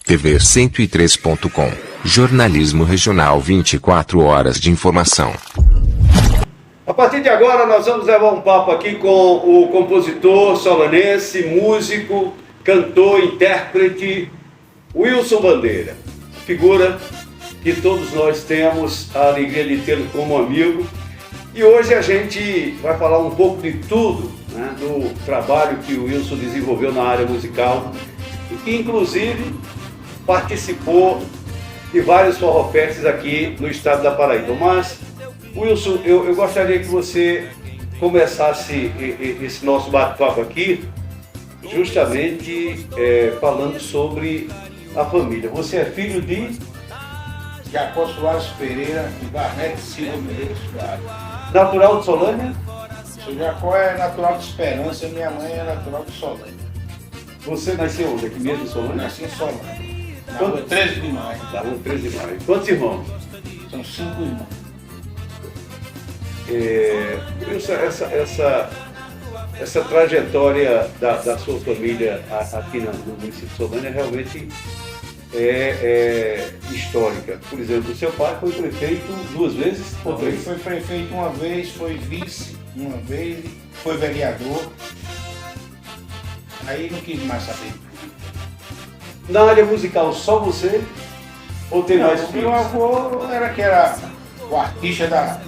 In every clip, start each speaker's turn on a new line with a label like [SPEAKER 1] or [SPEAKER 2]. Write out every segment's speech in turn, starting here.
[SPEAKER 1] TV 103.com. Jornalismo regional 24 horas de informação.
[SPEAKER 2] A partir de agora nós vamos levar um papo aqui com o compositor solanense, músico, cantor, intérprete, Wilson Bandeira. Figura que todos nós temos a alegria de tê-lo como amigo. E hoje a gente vai falar um pouco de tudo, né, do trabalho que o Wilson desenvolveu na área musical e que inclusive participou de vários forrofetes aqui no estado da Paraíba. Mas, Wilson, eu gostaria que você começasse esse nosso bate-papo aqui justamente falando sobre a família. Você é filho de
[SPEAKER 3] Jacó Soares Pereira e Barnete Silva Medeiros Soares.
[SPEAKER 2] natural de Solânia?
[SPEAKER 3] O Jacó é natural de Esperança e minha mãe é natural de Solânia.
[SPEAKER 2] Você nasceu onde? Aqui mesmo em Solânia?
[SPEAKER 3] Nasci em Solânia. Na rua 13 de maio.
[SPEAKER 2] Da rua 13 de maio. Quantos irmãos?
[SPEAKER 3] São 5 irmãos.
[SPEAKER 2] Wilson, essa trajetória da sua família aqui no município de Solânia realmente é histórica. Por exemplo, o seu pai foi prefeito 2 vezes ou 3?
[SPEAKER 3] Ele foi prefeito uma vez, foi vice uma vez, foi vereador. Aí não quis mais saber.
[SPEAKER 2] Na área musical, só você? Ou tem mais filhos?
[SPEAKER 3] Meu avô era o artista da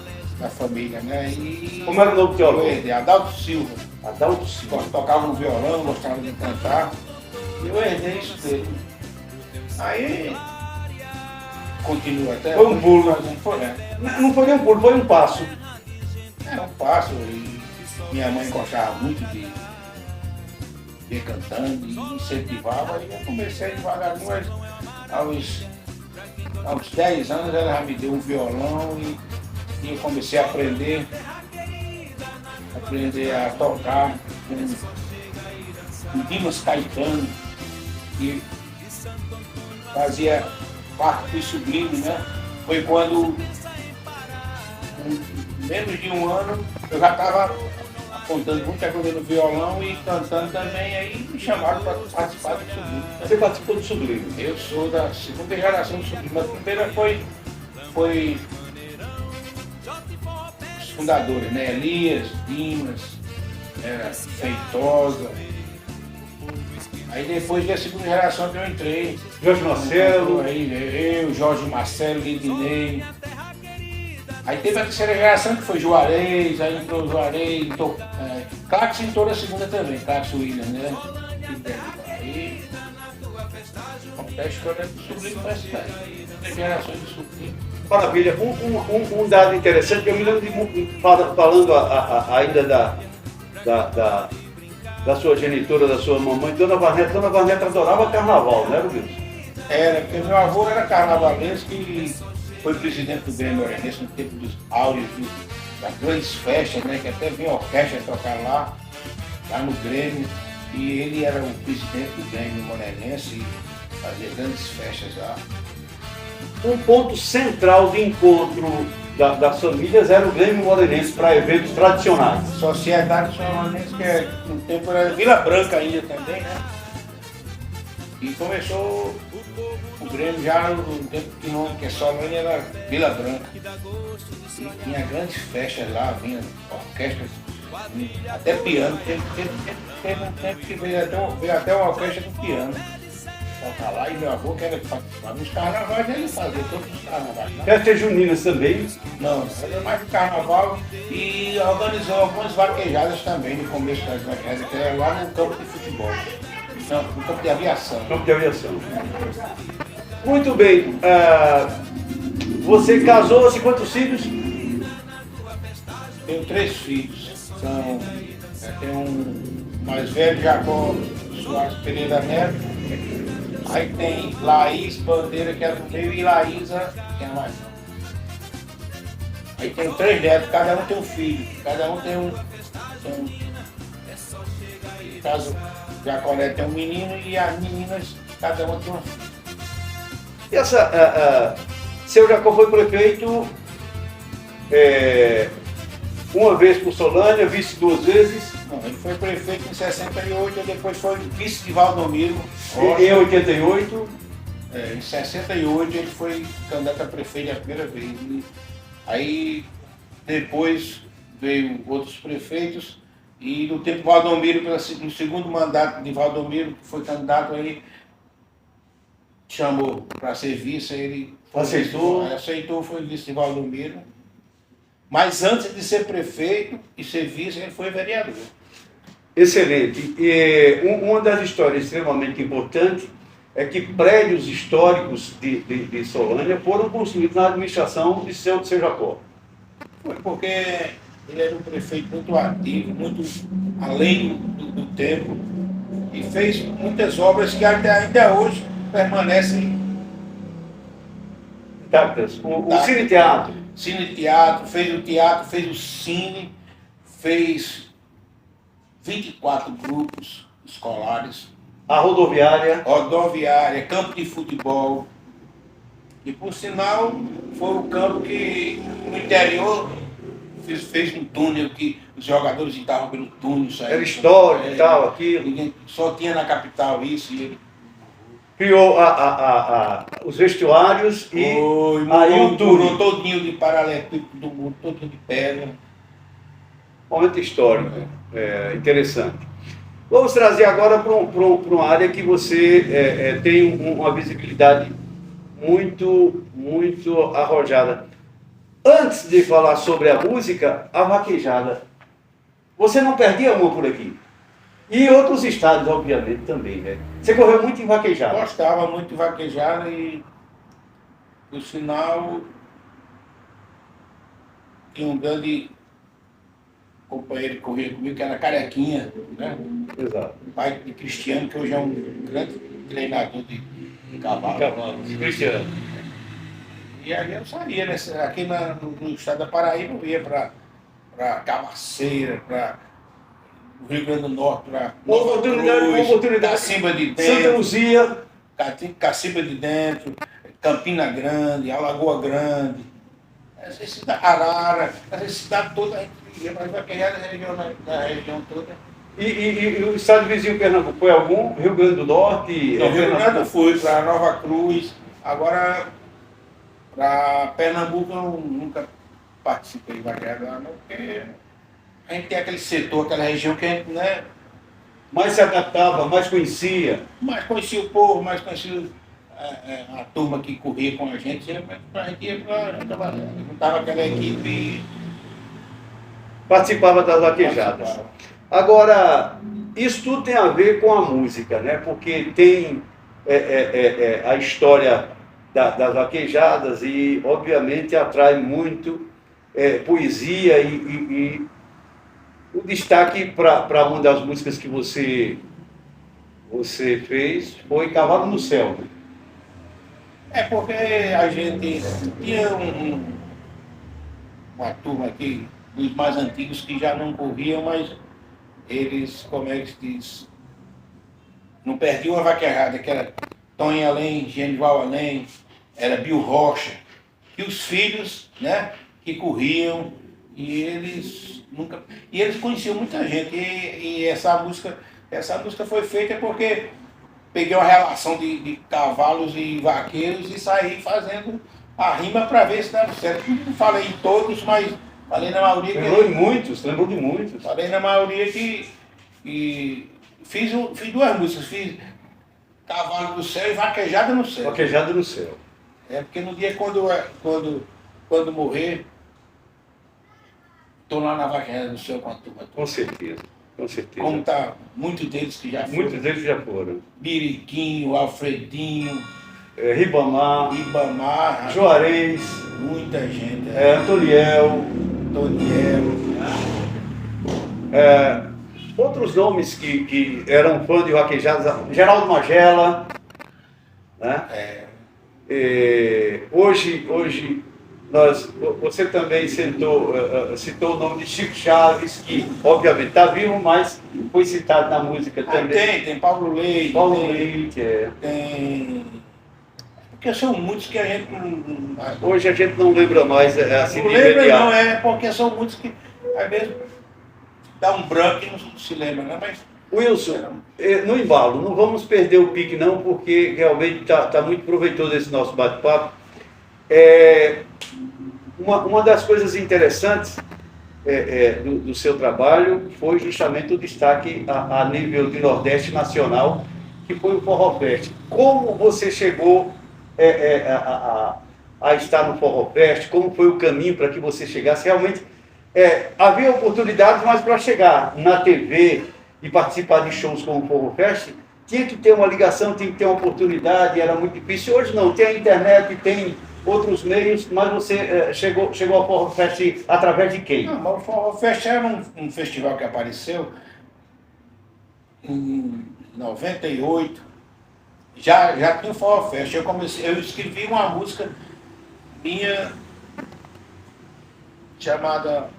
[SPEAKER 3] família, né? E
[SPEAKER 2] Como era o nome do teu avô?
[SPEAKER 3] Adalto Silva.
[SPEAKER 2] Adalto Silva.
[SPEAKER 3] Tocava no violão, gostava de cantar. E eu herdei isso dele. Aí continua até.
[SPEAKER 2] Foi um pulo.
[SPEAKER 3] Não
[SPEAKER 2] Não foi nem um pulo, foi um passo.
[SPEAKER 3] Era um passo e minha mãe gostava muito de ir cantando e incentivava. E eu comecei devagarinho, mas aos 10 anos ela já me deu um violão e eu comecei a aprender a tocar com Dimas Caetano, que fazia parte do sublime, né? Foi quando, com menos de um ano, eu já estava apontando muita coisa no violão e cantando também, aí me chamaram para participar do sublime.
[SPEAKER 2] Você participou do Sublime?
[SPEAKER 3] Eu sou da 2ª geração do sublime. A primeira foi os fundadores, né? Elias, Dimas, Feitosa. Aí depois da 2ª geração que eu entrei.
[SPEAKER 2] Jorge Marcelo.
[SPEAKER 3] Aí eu, Jorge Marcelo, Lidinei. Aí teve a 3ª geração que foi Juarez, aí entrou Juarez, entrou Clax entrou na 2ª também, Clax William, né? Aí a história do Sublime vai estar. 3 gerações de Sublime.
[SPEAKER 2] Maravilha. Um dado interessante, eu me lembro de falando ainda da sua genitora, da sua mamãe, Dona Varneta. Dona Varneta adorava carnaval, não era, Wilson?
[SPEAKER 3] Era, porque meu avô era carnavalesco e foi presidente do Grêmio Morenense no tempo dos áureos, das grandes festas, né? Que até vinha orquestra tocar lá no Grêmio. E ele era o presidente do Grêmio Morenense e fazia grandes festas lá.
[SPEAKER 2] Um ponto central de encontro das famílias era o Grêmio Morenense para eventos tradicionais.
[SPEAKER 3] Sociedade Solanense, que no tempo era Vila Branca ainda também, né? E começou o Grêmio já no tempo que Solânia era Vila Branca. E tinha grandes festas lá, vinha orquestras, até piano. Teve um tempo que veio até uma orquestra com piano. Tocar lá, e meu avô que era participar nos carnavais, ele fazia todos os carnavais. Né?
[SPEAKER 2] Festas juninas também?
[SPEAKER 3] Não, fazia mais do carnaval e organizou algumas vaquejadas também no começo das vaquejadas, que era lá no campo de futebol. Não, no campo de aviação.
[SPEAKER 2] Campo de aviação. Muito bem. Você casou-se quantos filhos?
[SPEAKER 3] Tenho 3 filhos. Tem um mais velho, Jacó Soares Pereira Neto. Aí tem Laís Bandeira, que é do meio, e Laísa, que é a mais. Aí tem 3 netos, cada um tem um filho. Cada um tem um. No caso, Jacó Neto tem um menino e as meninas, cada uma tem uma filha.
[SPEAKER 2] E seu Jacó foi prefeito uma vez por Solânia, vice 2 vezes.
[SPEAKER 3] Não, ele foi prefeito em 68 e depois foi vice de Valdomiro.
[SPEAKER 2] Em 88.
[SPEAKER 3] Em 68 ele foi candidato a prefeito a primeira vez. E aí depois veio outros prefeitos e no tempo Valdomiro, no segundo mandato de Valdomiro, que foi candidato, aí chamou para ser vice, ele aceitou, foi vice de Valdomiro. Mas antes de ser prefeito e ser vice, ele foi vereador.
[SPEAKER 2] Excelente. E uma das histórias extremamente importantes é que prédios históricos de Solânia foram construídos na administração de seu Jacó.
[SPEAKER 3] Foi porque ele era um prefeito muito ativo, muito além do tempo, e fez muitas obras que ainda hoje permanecem
[SPEAKER 2] intactas. O Cine Teatro.
[SPEAKER 3] Cine Teatro, fez o teatro, fez o cine, fez 24 grupos escolares.
[SPEAKER 2] A rodoviária.
[SPEAKER 3] Rodoviária, campo de futebol. E por sinal, foi o campo que no interior fez um túnel que os jogadores entravam pelo túnel.
[SPEAKER 2] Era histórico e tal, aquilo.
[SPEAKER 3] Ninguém, só tinha na capital isso. E ele
[SPEAKER 2] criou os vestuários e aí o túnel
[SPEAKER 3] todinho de paralelepípedo do muro, todinho de pedra.
[SPEAKER 2] Momento histórico, interessante. Vamos trazer agora para uma área que você tem uma visibilidade muito arrojada. Antes de falar sobre a música, a vaquejada. Você não perdia uma por aqui? E outros estados, obviamente, também, né? Você correu muito em vaquejada?
[SPEAKER 3] Gostava muito de vaquejada e, por sinal, tinha um grande companheiro que corria comigo, que era Carequinha, né?
[SPEAKER 2] Exato.
[SPEAKER 3] O pai de Cristiano, que hoje é um grande treinador de cavalo.
[SPEAKER 2] Cristiano.
[SPEAKER 3] E aí eu saía, né? Aqui no estado da Paraíba, eu ia para Cavaceira, para o Rio Grande do Norte, para
[SPEAKER 2] oportunidade.
[SPEAKER 3] Cacimba de Dentro,
[SPEAKER 2] Santa Luzia,
[SPEAKER 3] Cacimba de Dentro, Campina Grande, Alagoa Grande, essa cidade, Arara, essa cidade toda, a gente ia para vaquejar na região toda.
[SPEAKER 2] E o estado vizinho Pernambuco, foi algum? Rio Grande do Norte?
[SPEAKER 3] Não, Rio Grande eu fui para Nova Cruz, agora para Pernambuco eu nunca participei de vaquejada lá, não, porque a gente tem aquele setor, aquela região que a gente, né,
[SPEAKER 2] mais se adaptava, mais conhecia.
[SPEAKER 3] Mais conhecia o povo, mais conhecia a turma que corria com a gente ia para juntava aquela equipe e
[SPEAKER 2] participava das vaquejadas. Agora, isso tudo tem a ver com a música, né? Porque tem a história das vaquejadas e, obviamente, atrai muito poesia e o destaque para uma das músicas que você fez foi Cavalo no Céu.
[SPEAKER 3] É porque a gente tinha uma turma aqui, dos mais antigos, que já não corriam, mas eles, como é que se diz, não perdiam a vaquejada, que era Tonho Além, Genival Além, era Bill Rocha, e os filhos, né, que corriam, e eles conheciam muita gente, e essa música foi feita porque peguei uma relação de cavalos e vaqueiros e saí fazendo a rima para ver se dava certo. Não falei em todos, mas falei na maioria.
[SPEAKER 2] Lembrou de muitos.
[SPEAKER 3] Falei na maioria que fiz duas músicas, fiz Cavalo do Céu e Vaquejada no Céu.
[SPEAKER 2] Vaquejada no Céu.
[SPEAKER 3] É porque no dia quando morrer, estou lá na Vaquejada do Céu com a turma.
[SPEAKER 2] Com certeza.
[SPEAKER 3] Como tá muitos deles que já foram.
[SPEAKER 2] Muitos deles já foram.
[SPEAKER 3] Biriquinho, Alfredinho,
[SPEAKER 2] Ribamar, Juarez,
[SPEAKER 3] muita gente.
[SPEAKER 2] Antoniel. Outros nomes que eram fãs de vaquejadas, Geraldo Magela, né? Hoje você também citou o nome de Chico Chaves, que obviamente está vivo, mas foi citado na música também.
[SPEAKER 3] Tem Paulo Leite. Tem. Porque são muitos que a gente não.
[SPEAKER 2] Hoje a gente não lembra mais assim.
[SPEAKER 3] Não lembra, não, porque são muitos que às vezes dá um branco e não se lembra, né? Mas
[SPEAKER 2] Wilson, no embalo, não vamos perder o pique não, porque realmente está muito proveitoso esse nosso bate-papo. Uma das coisas interessantes do seu trabalho foi justamente o destaque a nível de Nordeste nacional, que foi o Forró Fest. Como você chegou a estar no Forró Fest? Como foi o caminho para que você chegasse? Realmente havia oportunidades, mas para chegar na TV e participar de shows como o Forró Fest, tinha que ter uma ligação, tinha que ter uma oportunidade, era muito difícil. Hoje não, tem a internet, tem outros meios, mas você chegou ao Forró Fest através de quem?
[SPEAKER 3] Não, mas o Forró Fest era um festival que apareceu em 98, já tinha o Forró Fest. Eu escrevi uma música minha chamada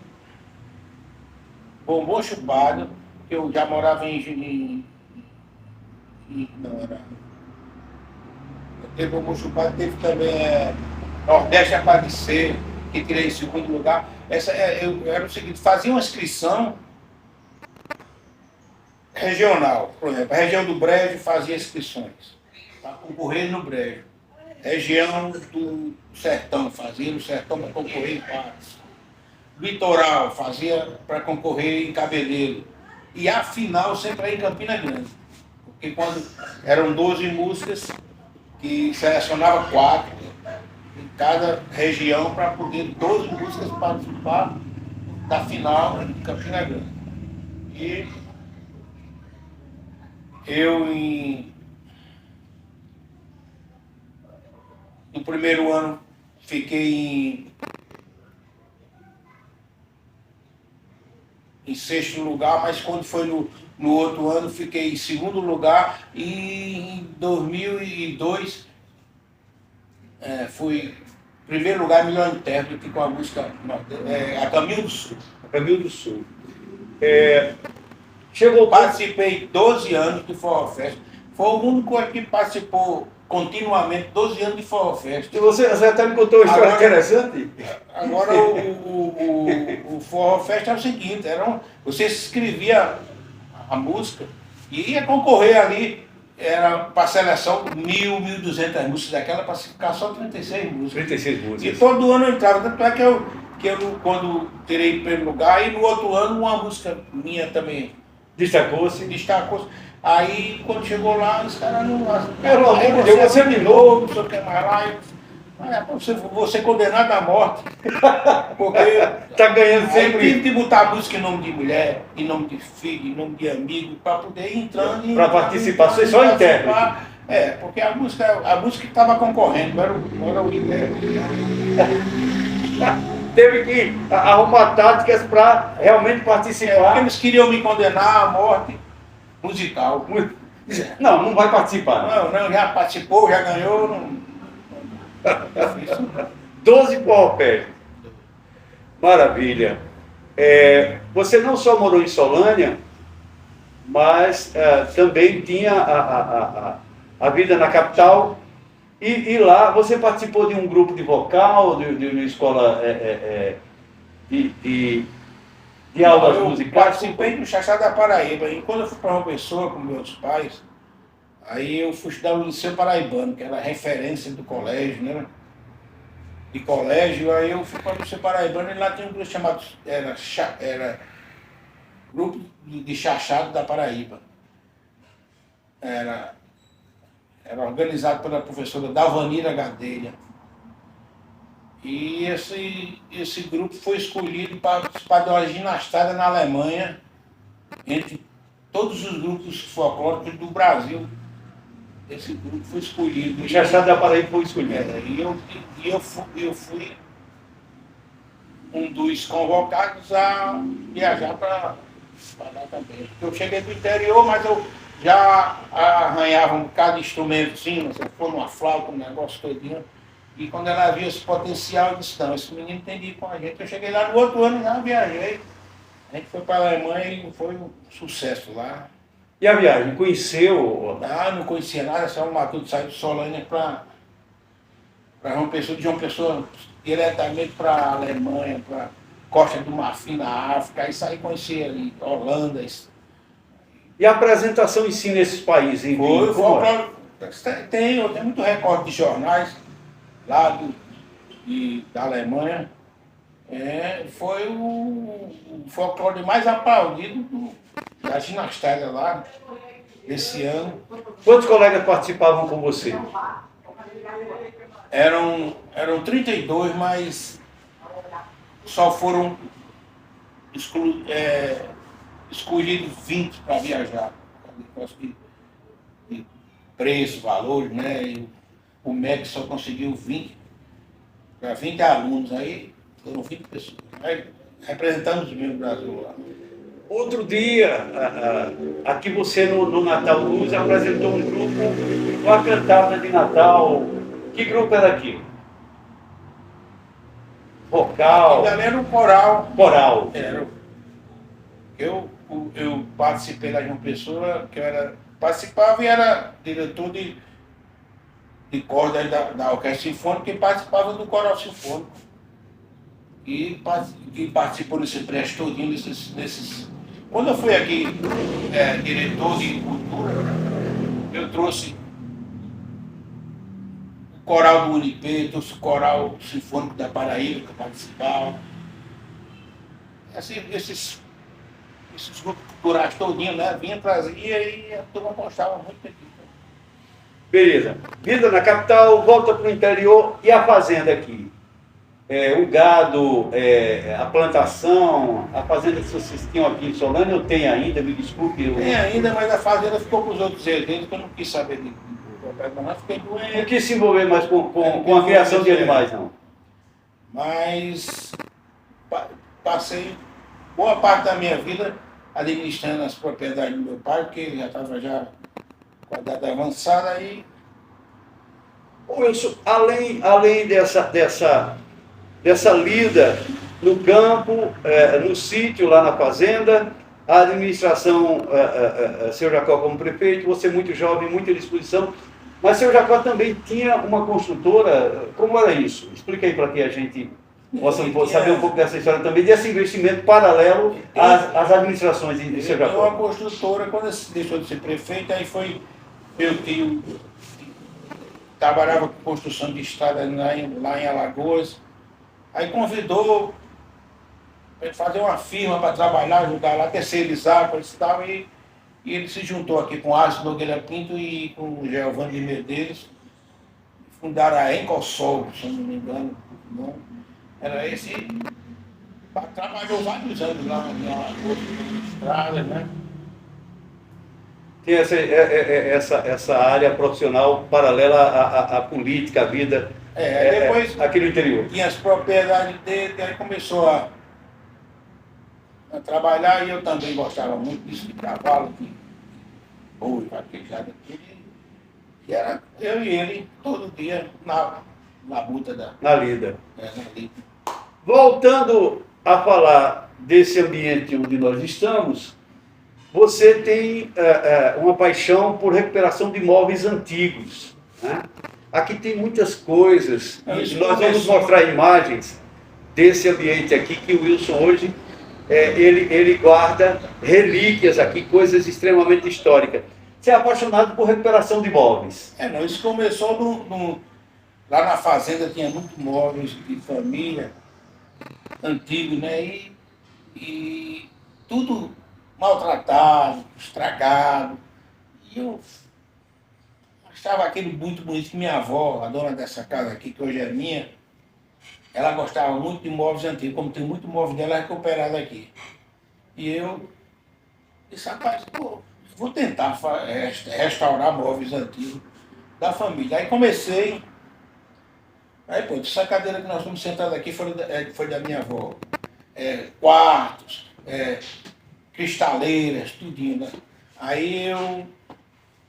[SPEAKER 3] Bombom Chupado, que eu já morava não era. Teve Bombom Chupado, teve também Nordeste Aparecer, que tirei em segundo lugar. Era o seguinte, fazia uma inscrição regional, por exemplo, a região do Brejo fazia inscrições para concorrer no Brejo. Região do Sertão fazia no Sertão para concorrer em Patos. Litoral fazia para concorrer em Cabeleiro. E a final sempre era em Campina Grande. Porque quando eram 12 músicas, que selecionava 4 em cada região para poder 12 músicas participar da final em Campina Grande. E eu no primeiro ano fiquei em sexto lugar, mas quando foi no outro ano fiquei em segundo lugar e em 2002 fui primeiro lugar melhor intérprete com a música A Caminho do Sul.
[SPEAKER 2] A Caminho do Sul.
[SPEAKER 3] Participei 12 anos do Forró Fest. Foi o único que participou continuamente 12 anos de Forró Fest.
[SPEAKER 2] E você até me contou uma história interessante?
[SPEAKER 3] Agora o Forró Fest era o seguinte, você escrevia a música e ia concorrer ali, era para seleção 1.200 músicas daquela, para ficar só 36 músicas.
[SPEAKER 2] 36 músicas.
[SPEAKER 3] E todo ano eu entrava, tanto é que eu quando tirei primeiro lugar, e no outro ano uma música minha também
[SPEAKER 2] destacou-se.
[SPEAKER 3] Aí quando chegou lá, os caras não.
[SPEAKER 2] Pelo amor de Deus, você me novo,
[SPEAKER 3] não sei o que mais lá. Você condenado à morte. Porque
[SPEAKER 2] tá ganhando sempre.
[SPEAKER 3] Aí tive que botar música em nome de mulher, em nome de filho, em nome de amigo, para poder ir entrando.
[SPEAKER 2] Para participar, você só intérprete.
[SPEAKER 3] Porque a música que estava concorrendo, não era o intérprete.
[SPEAKER 2] Teve que arrumar táticas para realmente participar.
[SPEAKER 3] Porque eles queriam me condenar à morte musical.
[SPEAKER 2] Não vai participar.
[SPEAKER 3] Não, já participou, já ganhou. Não.
[SPEAKER 2] 12 Forró Fest. Maravilha. Você não só morou em Solânia, mas também tinha a vida na capital. E lá você participou de um grupo de vocal, de uma escola de aulas musicais?
[SPEAKER 3] Participei do Xaxá da Paraíba. E quando eu fui para uma pessoa com meus pais, aí eu fui estudar no Liceu Paraibano, que era a referência do colégio, né? De colégio, aí eu fui para o Liceu Paraibano e lá tinha um grupo chamado, era Grupo de Chachado da Paraíba. Era organizado pela professora Dalvanira Gadelha. E esse grupo foi escolhido para participar de uma ginastada na Alemanha, entre todos os grupos folclóricos do Brasil. Esse grupo foi escolhido.
[SPEAKER 2] O Xaxá da Paraíba foi escolhido.
[SPEAKER 3] E eu fui um dos convocados a viajar para lá também. Eu cheguei do interior, mas eu já arranhava um bocado de instrumentozinho, se for uma flauta, um negócio todinho. E quando ela viu esse potencial, eu disse, não, esse menino tem que ir com a gente. Eu cheguei lá no outro ano, já viajei. A gente foi para a Alemanha e foi um sucesso lá.
[SPEAKER 2] E a viagem? Conheceu?
[SPEAKER 3] Não conhecia nada, só um matuto saiu de Solânia para João Pessoa, de João Pessoa diretamente para a Alemanha, para Costa do Marfim, na África. Aí saí conhecer ali, Holanda.
[SPEAKER 2] E a apresentação em si nesses países? Em
[SPEAKER 3] Foi
[SPEAKER 2] Vinho, como é?
[SPEAKER 3] folclore. Tem muito recorde de jornais lá da Alemanha. Foi o folclore mais aplaudido da ginastéria lá esse ano.
[SPEAKER 2] Quantos colegas participavam com você?
[SPEAKER 3] Eram 32, mas só foram escolhidos 20 para viajar. Por causa de preço, valor, né? E o MEC só conseguiu 20 para 20 alunos, aí foram 20 pessoas. Aí representamos mesmo o Brasil lá.
[SPEAKER 2] Outro dia, aqui você no Natal Luz apresentou um grupo, uma cantada de Natal. Que grupo era aqui? Vocal?
[SPEAKER 3] E ali era um coral.
[SPEAKER 2] Coral.
[SPEAKER 3] Eu participei lá de uma pessoa que participava e era diretor de cordas da Orquestra Sinfônica e participava do Coral Sinfônico. E participou desse preste todinho desses. Quando eu fui aqui diretor de cultura, eu trouxe o coral do Unipê, trouxe o Coral Sinfônico da Paraíba que participava. Assim, esses grupos culturais todinhos, né? Vinha, trazia e a turma gostava muito aqui.
[SPEAKER 2] Beleza. Vida na capital, volta para o interior e a fazenda aqui. O gado, a plantação, a fazenda que vocês tinham aqui em Solânia, eu tenho ainda, me desculpe.
[SPEAKER 3] Tem ainda, mas a fazenda ficou para os outros herdeiros, que eu não quis saber de não fiquei doente.
[SPEAKER 2] Não quis se envolver mais com a criação de animais, não.
[SPEAKER 3] Mas passei boa parte da minha vida administrando as propriedades do meu pai, porque ele já estava com a idade avançada aí.
[SPEAKER 2] Wilson, além dessa lida no campo, no sítio, lá na fazenda, a administração, seu Jacó como prefeito, você muito jovem, muita disposição, mas seu Jacó também tinha uma construtora. Como era isso? Explica aí para que a gente possa saber um pouco dessa história também, desse investimento paralelo às administrações de seu Jacó.
[SPEAKER 3] Uma construtora, quando ele deixou de ser prefeito, aí foi meu tio, trabalhava com construção de estrada lá em Alagoas, aí convidou para fazer uma firma para trabalhar, ajudar lá, terceirizar, coisa e tal, e ele se juntou aqui com Árcio Nogueira Pinto e com o Geovani de Medeiros, fundaram a Encosol, se não me engano, não. Era esse, trabalhou vários anos lá na estrada, né?
[SPEAKER 2] Tem essa área profissional paralela à política, à vida,
[SPEAKER 3] depois
[SPEAKER 2] aqui no interior.
[SPEAKER 3] tinha as propriedades dele, aí começou a trabalhar, e eu também gostava muito disso, de cavalo, de boi, vaquejada, tudo. E era eu e ele todo dia na luta
[SPEAKER 2] na lida.
[SPEAKER 3] na lida.
[SPEAKER 2] Voltando a falar desse ambiente onde nós estamos, você tem uma paixão por recuperação de imóveis antigos, né? Aqui tem muitas coisas, e nós vamos mostrar imagens desse ambiente aqui, que o Wilson hoje, ele guarda relíquias aqui, coisas extremamente históricas. Você é apaixonado por recuperação de imóveis.
[SPEAKER 3] Não, isso começou lá na fazenda, tinha muitos móveis de família, antigos, né? E tudo maltratado, estragado. E eu achava aquilo muito bonito, que minha avó, a dona dessa casa aqui, que hoje é minha, ela gostava muito de móveis antigos, como tem muito móvel dela recuperado aqui. E eu disse, rapaz, vou tentar restaurar móveis antigos da família. Aí comecei. Aí, essa cadeira que nós estamos sentados aqui foi da minha avó. Quartos, cristaleiras, tudinho, né? Aí eu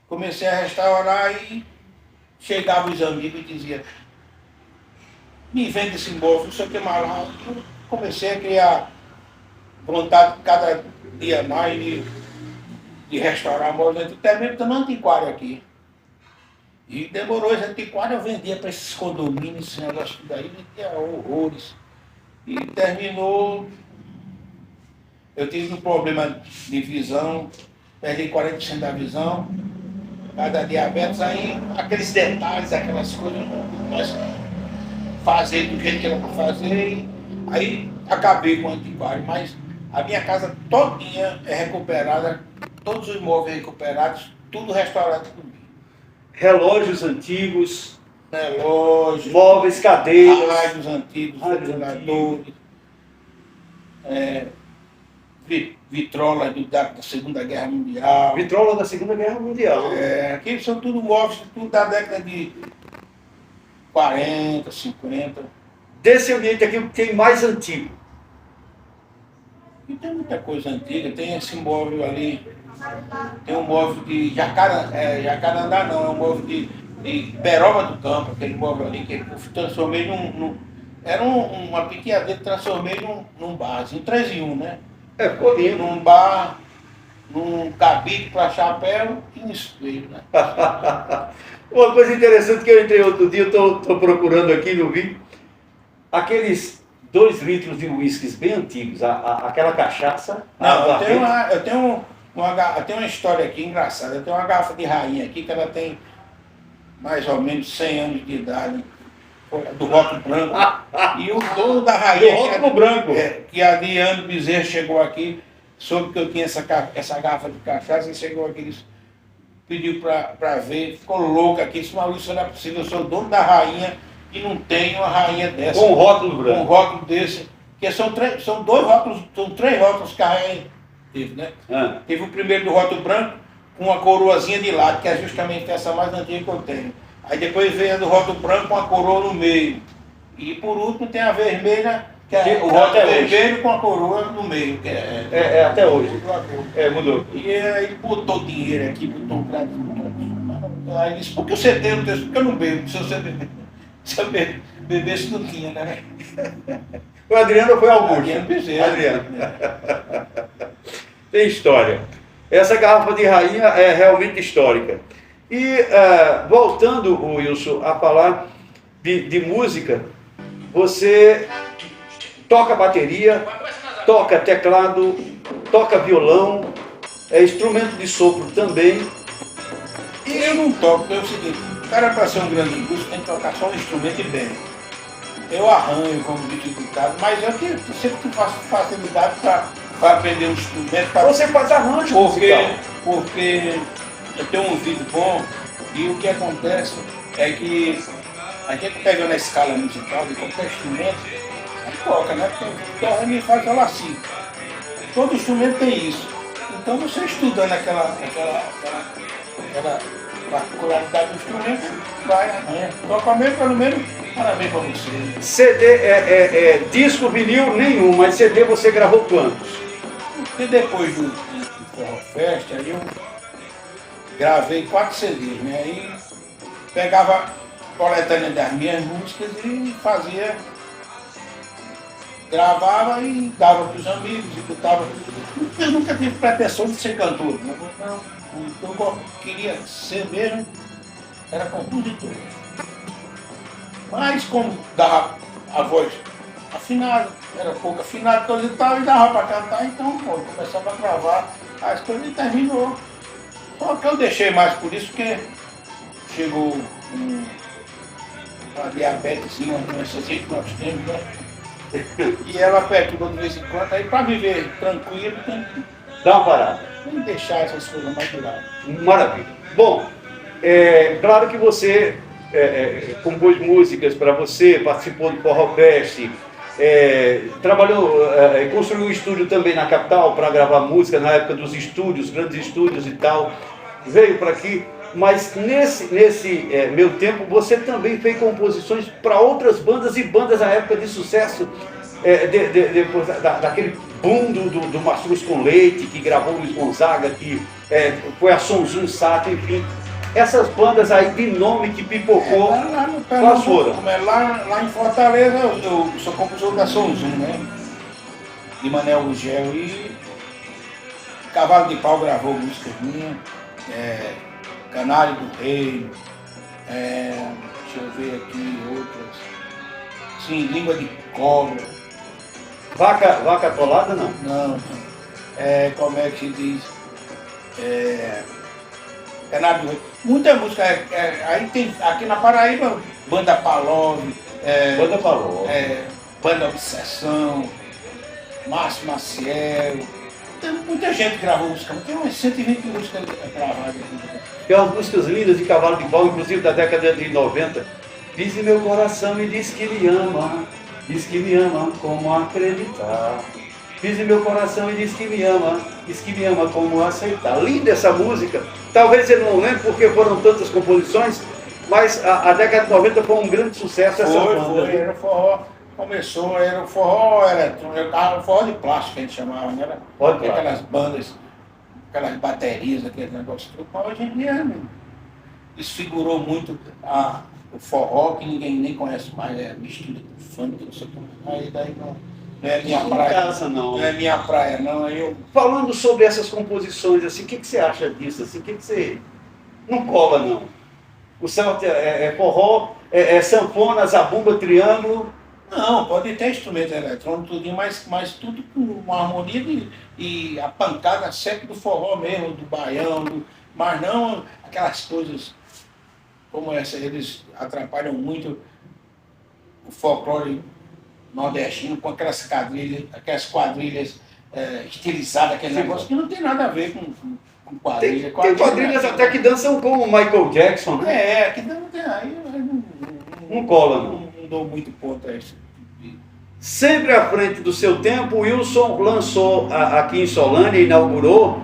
[SPEAKER 3] comecei a restaurar e chegavam os amigos e diziam, me vende esse móvel, não sei o que mais lá. Eu comecei a criar vontade cada dia mais de restaurar móveis antigos, até mesmo no antiquário aqui. E demorou, esse antiquário eu vendia para esses condomínios, esse negócio daí, vendia horrores. E terminou, eu tive um problema de visão, perdi 40% da visão, por causa da diabetes, aí aqueles detalhes, aquelas coisas, nós fazer do jeito que era para fazer, aí acabei com o antiquário, mas a minha casa todinha é recuperada, todos os imóveis recuperados, tudo restaurado comigo.
[SPEAKER 2] Relógios antigos,
[SPEAKER 3] Relógios,
[SPEAKER 2] móveis, cadeiras,
[SPEAKER 3] rádios antigos, ventiladores, vitrolas da Segunda Guerra Mundial.
[SPEAKER 2] vitrola da Segunda Guerra Mundial.
[SPEAKER 3] Aqui são tudo móveis, tudo da década de 40, 50.
[SPEAKER 2] Desse ambiente aqui, o que tem mais antigo?
[SPEAKER 3] E tem muita coisa antiga, tem esse móvel ali, tem um móvel de jacarandá não, é um móvel de peroba do campo, aquele móvel ali que eu transformei era uma piqueadeira, transformei num bar, em 3 em 1, né?
[SPEAKER 2] Ficou lindo.
[SPEAKER 3] Num bar, num cabide para chapéu e um espelho, né?
[SPEAKER 2] Uma coisa interessante que eu entrei outro dia, eu estou procurando aqui, não vi, aqueles 2 litros de uísques bem antigos, aquela cachaça.
[SPEAKER 3] Não, eu tenho uma história aqui engraçada. Eu tenho uma garrafa de rainha aqui que ela tem mais ou menos 100 anos de idade, do rótulo branco. E o dono da rainha,
[SPEAKER 2] Do rótulo branco.
[SPEAKER 3] Que a Adriano Bezerra chegou aqui, soube que eu tinha essa garrafa de cachaça, e chegou aqui, disse, pediu para ver, ficou louco aqui, disse, Maurício, não é possível, eu sou o dono da rainha e não tenho uma rainha dessa.
[SPEAKER 2] Com um rótulo branco.
[SPEAKER 3] Com um rótulo desse, que são 3 rótulos que a rainha teve, né? Teve o primeiro do rótulo branco, com uma coroazinha de lado, que é justamente essa mais antiga que eu tenho. Aí depois veio a do rótulo branco com a coroa no meio. E por último tem a vermelha, que é o rótulo vermelho com a coroa no meio. Que
[SPEAKER 2] até hoje. Mudou.
[SPEAKER 3] E aí ele botou dinheiro aqui, botou um crédito. Aí ele disse, por que você tem o texto? Porque eu não bebo. Se eu bebesse não tinha, né?
[SPEAKER 2] O Adriano foi Augusto.
[SPEAKER 3] Adriano Bezerra.
[SPEAKER 2] Adriano. Tem história. Essa garrafa de rainha é realmente histórica. E voltando, Wilson, a falar de música, você toca bateria, toca teclado, toca violão, é instrumento de sopro também.
[SPEAKER 3] E eu não toco, porque é o seguinte, o cara para ser um grande músico tem que tocar só um instrumento e bem. Eu arranho como dificuldade, mas eu sempre tive facilidade para aprender um instrumento.
[SPEAKER 2] Você faz arranjo
[SPEAKER 3] porque eu tenho um ouvido bom e o que acontece é que a gente pega na escala musical de qualquer instrumento, aí toca, né? Porque o Remy faz ela assim. Todo instrumento tem isso. Então você estudando aquela particularidade do instrumento, vai, né? Toca mesmo, pelo menos, parabéns para você.
[SPEAKER 2] CD disco, vinil nenhum, mas CD você gravou quantos?
[SPEAKER 3] E depois do Forró Fest, aí eu gravei 4 CDs, né? Aí pegava coletânea das minhas músicas e fazia, gravava e dava para os amigos e botava. Eu nunca tive pretensão de ser cantor, né? Não. O que eu queria ser mesmo era compositor. Mas como dava a voz afinada, era pouco afinada, coisa e tal, e dava para cantar, então pô, começava a gravar as coisas e terminou. Só que eu deixei mais por isso, porque chegou uma diabetes, uma doença assim que nós temos, né? E ela perturba de vez em quando, aí para viver tranquilo tem que
[SPEAKER 2] dá uma parada.
[SPEAKER 3] Tem que deixar essas coisas mais de lado.
[SPEAKER 2] Maravilha. Bom, claro que você compôs músicas para você, participou do Forró Fest, trabalhou, construiu um estúdio também na capital para gravar música na época dos estúdios, grandes estúdios e tal. Veio para aqui, mas nesse meu tempo você também fez composições para outras bandas e bandas na época de sucesso, depois daquele boom do Mastruz com Leite, que gravou Luiz Gonzaga, que foi a Sonzum Sato, enfim. Essas bandas aí de nome que pipocou, quais foram?
[SPEAKER 3] Lá em Fortaleza eu sou compositor da Sonzum, né? De Manel Gugel, e Cavalo de Pau gravou músicas minhas, Canário do Rei, deixa eu ver aqui outras, sim, Língua de Cobra.
[SPEAKER 2] Vaca atolada não?
[SPEAKER 3] Não, como é que se diz? Muita música. Aí tem aqui na Paraíba, Banda Palove,
[SPEAKER 2] Banda Palove,
[SPEAKER 3] Banda Obsessão, Márcio Maciel. Tem muita gente que gravou música, tem umas 120 músicas gravadas aqui.
[SPEAKER 2] Tem umas músicas lindas de Cavalo de Pau, inclusive da década de 90. Diz em meu coração e diz que me ama como acreditar. Diz em meu coração e diz que me ama como aceitar. Linda essa música. Talvez ele não lembre porque foram tantas composições, mas a década de 90 foi um grande sucesso essa banda.
[SPEAKER 3] Foi, era forró. Começou, era o forró eletrônico, o forró de plástico que a gente chamava, né? Aquelas bandas, aquelas baterias, aquele negócio tudo, mas hoje em dia desfigurou muito o forró, que ninguém nem conhece mais, mistura com funk, não sei como. Aí daí não é minha praia. Não é minha praia, não.
[SPEAKER 2] Falando sobre essas composições, assim, o que você acha disso? Assim, o que você. Não cola, não. O certo é forró, sanfona, zabumba, triângulo.
[SPEAKER 3] Não, pode ter instrumento eletrônico, tudinho, mas tudo com uma harmonia e a pancada sempre do forró mesmo, do baião, mas não aquelas coisas como essa. Eles atrapalham muito o folclore nordestino com aquelas quadrilhas estilizadas, aquele negócio que não tem nada a ver com quadrilha.
[SPEAKER 2] Tem quadrilhas até que dançam como o Michael Jackson, né?
[SPEAKER 3] Que não tem aí.
[SPEAKER 2] Não cola, não.
[SPEAKER 3] Não dou muito ponto a isso.
[SPEAKER 2] Sempre à frente do seu tempo, o Wilson lançou aqui em Solânia, inaugurou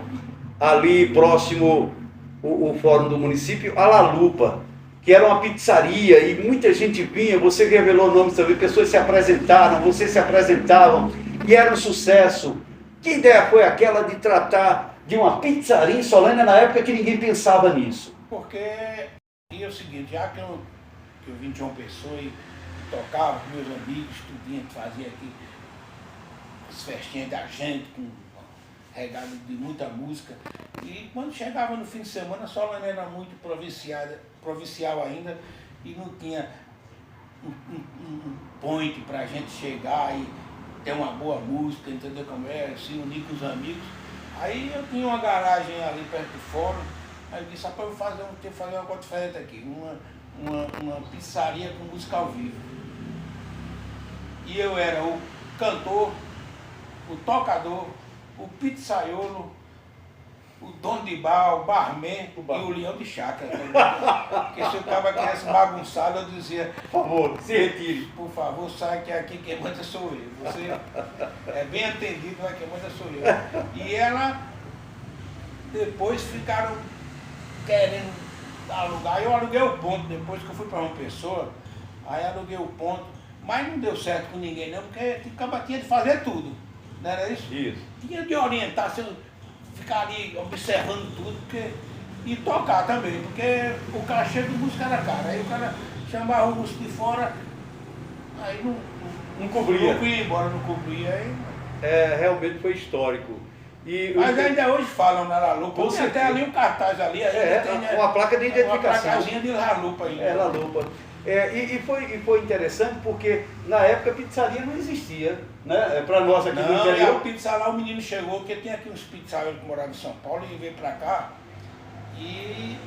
[SPEAKER 2] ali próximo o fórum do município, a La Lupa, que era uma pizzaria e muita gente vinha, você revelou nomes também, pessoas se apresentaram, vocês se apresentavam e era um sucesso. Que ideia foi aquela de tratar de uma pizzaria em Solânia na época que ninguém pensava nisso?
[SPEAKER 3] Porque é o seguinte, já que eu vim de João Pessoa e tocava com meus amigos, tudinho que fazia aqui as festinhas da gente, com regado de muita música. E quando chegava no fim de semana, Solânia era muito provincial ainda e não tinha um point pra gente chegar e ter uma boa música, entendeu como é, se unir com os amigos. Aí eu tinha uma garagem ali perto do fórum, aí eu disse, rapaz, eu vou fazer uma coisa diferente aqui, uma pizzaria com música ao vivo. E eu era o cantor, o tocador, o pizzaiolo, o dono de bar, o barman e o leão de chácara. Porque se eu estava querendo bagunçado, eu dizia,
[SPEAKER 2] por favor, se retire.
[SPEAKER 3] Por favor, sai que aqui quem manda sou eu. Você é bem atendido, mas quem manda sou eu. E ela, depois ficaram querendo alugar. Eu aluguei o ponto, depois que eu fui para uma pessoa, aí aluguei o ponto, mas não deu certo com ninguém não, porque tinha de fazer tudo. Não era isso?
[SPEAKER 2] Isso.
[SPEAKER 3] Tinha de orientar, ficar ali observando tudo, e tocar também, porque o cachê do músico era caro. Aí o cara chamava o músico de fora, aí não cobria. Não ia embora, não cobria. Aí...
[SPEAKER 2] realmente foi histórico.
[SPEAKER 3] Mas ainda hoje falam na La Lupa, tem até ali um cartaz ali, tem
[SPEAKER 2] uma placa de identificação.
[SPEAKER 3] Uma placazinha de La Lupa ainda.
[SPEAKER 2] La Lupa. E foi interessante porque na época a pizzaria não existia, né? Para nós aqui no interior.
[SPEAKER 3] Não, o pizza lá, o menino chegou, porque tinha aqui uns pizzaios que moravam em São Paulo e veio para cá. E,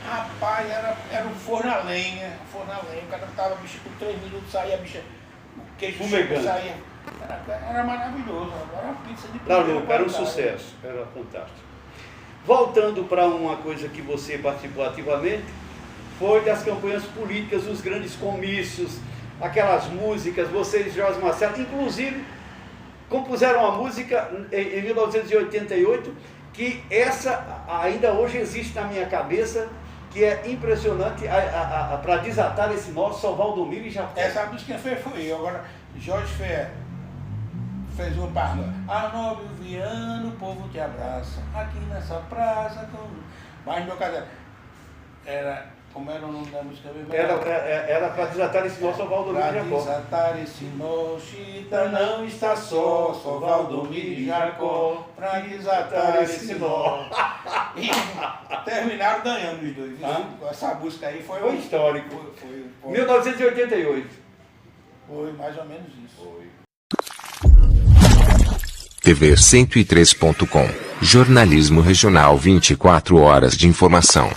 [SPEAKER 3] rapaz, era um forno a lenha, o cara tava bicho por 3 minutos, saía bicho, o queijo saía. Era maravilhoso, era uma pizza de
[SPEAKER 2] La Lupa, era um sucesso, era fantástico. Voltando para uma coisa que você participou ativamente, foi das campanhas políticas, os grandes comícios, aquelas músicas, vocês, Jorge Marcelo, inclusive compuseram uma música em 1988, que essa ainda hoje existe na minha cabeça, que é impressionante para desatar esse nó, salvar o domínio e já foi.
[SPEAKER 3] Essa música fez foi eu, agora Jorge fez uma parte. Arnóbio Viano, o povo te abraça, aqui nessa praça, mas meu caso era... Como era o nome da música mesmo?
[SPEAKER 2] Era para desatar esse nó, só Valdomiro e Jacó.
[SPEAKER 3] Para desatar esse nó, Chita não está só Valdomiro e Jacó. Para desatar esse nó. E terminaram ganhando os dois. Essa música aí foi
[SPEAKER 2] histórico.
[SPEAKER 3] Foi
[SPEAKER 2] 1988.
[SPEAKER 3] Foi mais ou menos isso.
[SPEAKER 1] TV103.com Jornalismo regional 24 horas de informação.